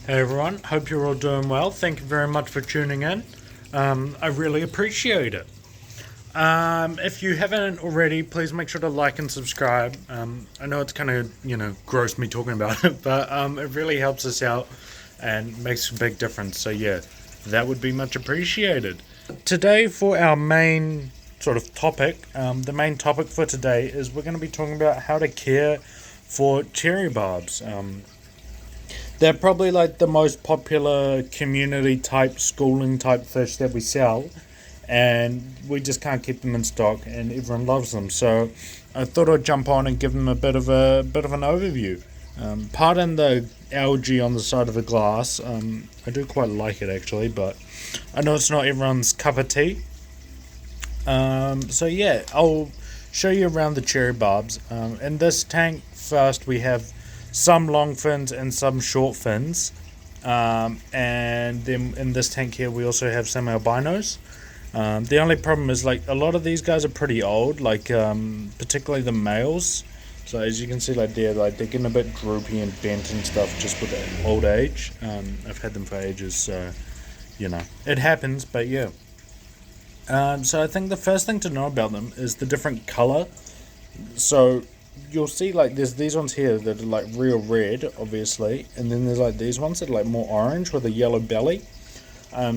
Hey everyone, hope you're all doing well. Thank you very much for tuning in. I really appreciate it. If you haven't already, please make sure to like and subscribe. I know it's kind of, gross me talking about it, but it really helps us out and makes a big difference. So yeah, that would be much appreciated. Today for our main sort of topic, the main topic for today is we're going to be talking about how to care for cherry barbs. They're probably like the most popular community type, schooling type fish that we sell, and we just can't keep them in stock, and everyone loves them. So I thought I'd jump on and give them a bit of an overview. Pardon the algae on the side of the glass. I do quite like it actually, but I know it's not everyone's cup of tea. So yeah, I'll show you around the cherry barbs. In this tank, first we have some long fins and some short fins, and then in this tank here we also have some albinos. The only problem is like a lot of these guys are pretty old, like particularly the males. So as you can see, like they're getting a bit droopy and bent and stuff just with old age. I've had them for ages, so it happens. But yeah, so I think the first thing to know about them is the different color. So you'll see like there's these ones here that are like real red, obviously, and then there's like these ones that are like more orange with a yellow belly.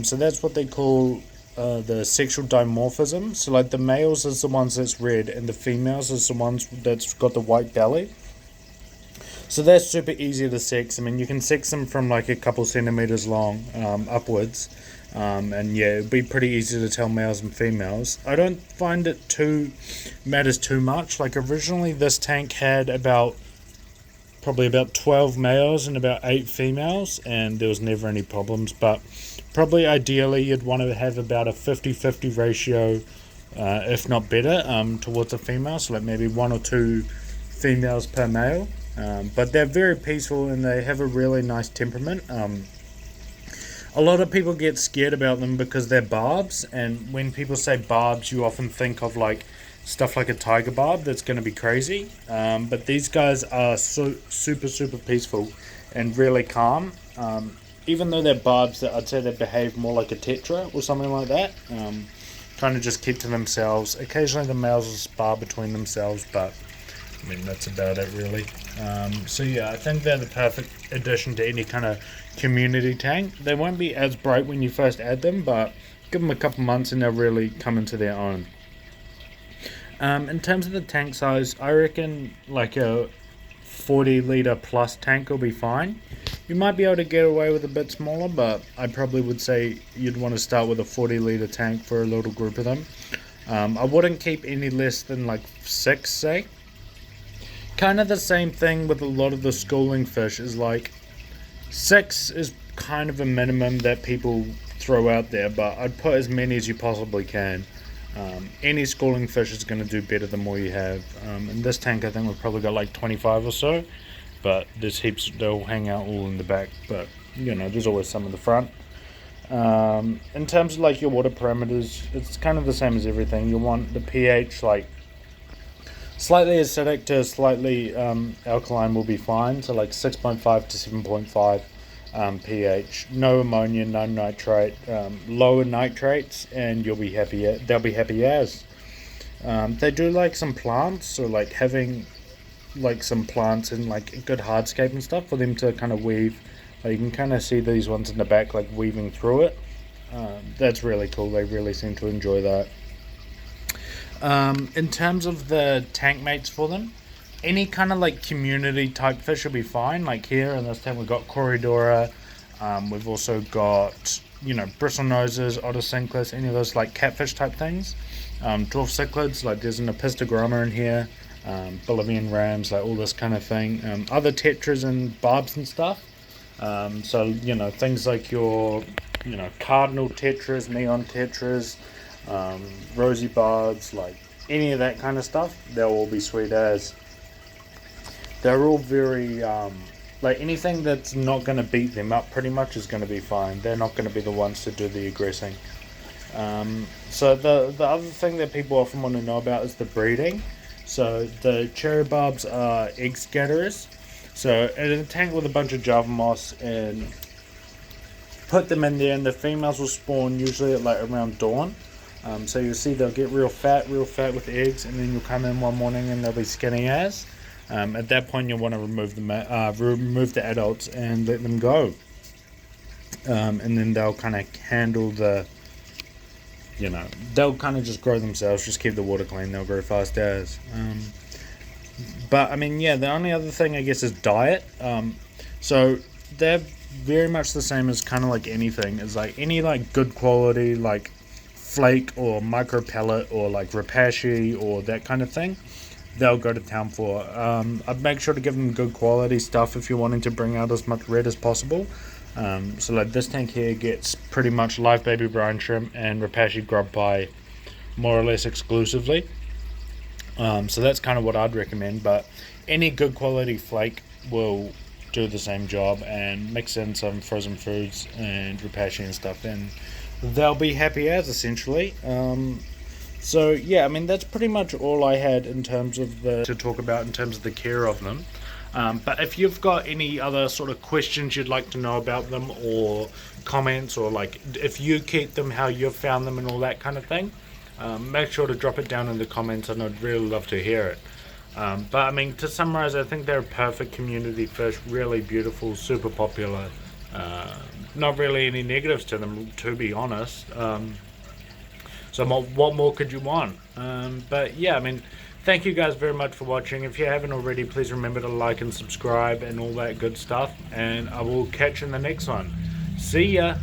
So that's what they call the sexual dimorphism. So like the males is the ones that's red, and the females is the ones that's got the white belly. So that's super easy to sex. I mean, you can sex them from like a couple centimeters long upwards. And yeah, it'd be pretty easy to tell males and females. I don't find it matters too much. Like originally this tank had probably about 12 males and about 8 females, and there was never any problems. But probably ideally you'd want to have about a 50-50 ratio, if not better, towards a female. So like maybe 1 or 2 females per male. But they're very peaceful and they have a really nice temperament. A lot of people get scared about them because they're barbs, and when people say barbs, you often think of like stuff like a tiger barb that's going to be crazy. But these guys are super peaceful and really calm. Even though they're barbs, I'd say they behave more like a tetra or something like that. Kind of just keep to themselves. Occasionally the males will spar between themselves, but I mean, that's about it really. So yeah, I think they're the perfect addition to any kind of community tank. They won't be as bright when you first add them, but give them a couple months and they'll really come into their own. In terms of the tank size, I reckon like a 40 litre plus tank will be fine. You might be able to get away with a bit smaller, but I probably would say you'd want to start with a 40 litre tank for a little group of them. I wouldn't keep any less than like 6, say. Kind of the same thing with a lot of the schooling fish, is like 6 is kind of a minimum that people throw out there, but I'd put as many as you possibly can. Any schooling fish is going to do better the more you have. In this tank I think we've probably got like 25 or so, but there's heaps, they'll hang out all in the back, but there's always some in the front. In terms of like your water parameters, it's kind of the same as everything. You want the pH like slightly acidic to slightly alkaline will be fine, so like 6.5 to 7.5 pH. No ammonia, no nitrate, lower nitrates, and you'll be happy. They'll be happy as. They do like some plants, so like having like some plants in like a good hardscape and stuff for them to kind of weave. Like you can kind of see these ones in the back like weaving through it. That's really cool. They really seem to enjoy that. In terms of the tank mates for them, any kind of like community type fish will be fine. Like here in this tank we've got Corridora, we've also got bristlenoses, otocinclus, any of those like catfish type things. Dwarf cichlids, like there's an apistogramma in here, Bolivian rams, like all this kind of thing. Other tetras and barbs and stuff. So things like your cardinal tetras, neon tetras, rosy barbs, like any of that kind of stuff, they'll all be sweet as. They're all very like anything that's not going to beat them up pretty much is going to be fine. They're not going to be the ones to do the aggressing. So the other thing that people often want to know about is the breeding. So the cherry barbs are egg scatterers. So in a tank with a bunch of Java moss and put them in there, and the females will spawn usually at like around dawn. So you'll see they'll get real fat with eggs, and then you'll come in one morning and they'll be skinny as. At that point, you'll want to remove the adults and let them go. And then they'll kind of handle the, they'll kind of just grow themselves. Just keep the water clean. They'll grow fast as. But I mean, yeah, the only other thing I guess is diet. So they're very much the same as kind of like anything. It's like any like good quality like flake or micro pellet or like rapashi or that kind of thing, they'll go to town for. I'd make sure to give them good quality stuff if you're wanting to bring out as much red as possible. So like this tank here gets pretty much live baby brine shrimp and rapashi grub pie more or less exclusively. So that's kind of what I'd recommend, but any good quality flake will do the same job, and mix in some frozen foods and rapashi and stuff, and they'll be happy as, essentially. So yeah, I mean, that's pretty much all I had in terms of to talk about in terms of the care of them. But if you've got any other sort of questions you'd like to know about them, or comments, or like if you keep them, how you've found them and all that kind of thing, make sure to drop it down in the comments, and I'd really love to hear it. But I mean, to summarize, I think they're a perfect community fish, really beautiful, super popular. Not really any negatives to them, to be honest. So what more could you want? But yeah, I mean, thank you guys very much for watching. If you haven't already, please remember to like and subscribe and all that good stuff, and I will catch you in the next one. See ya!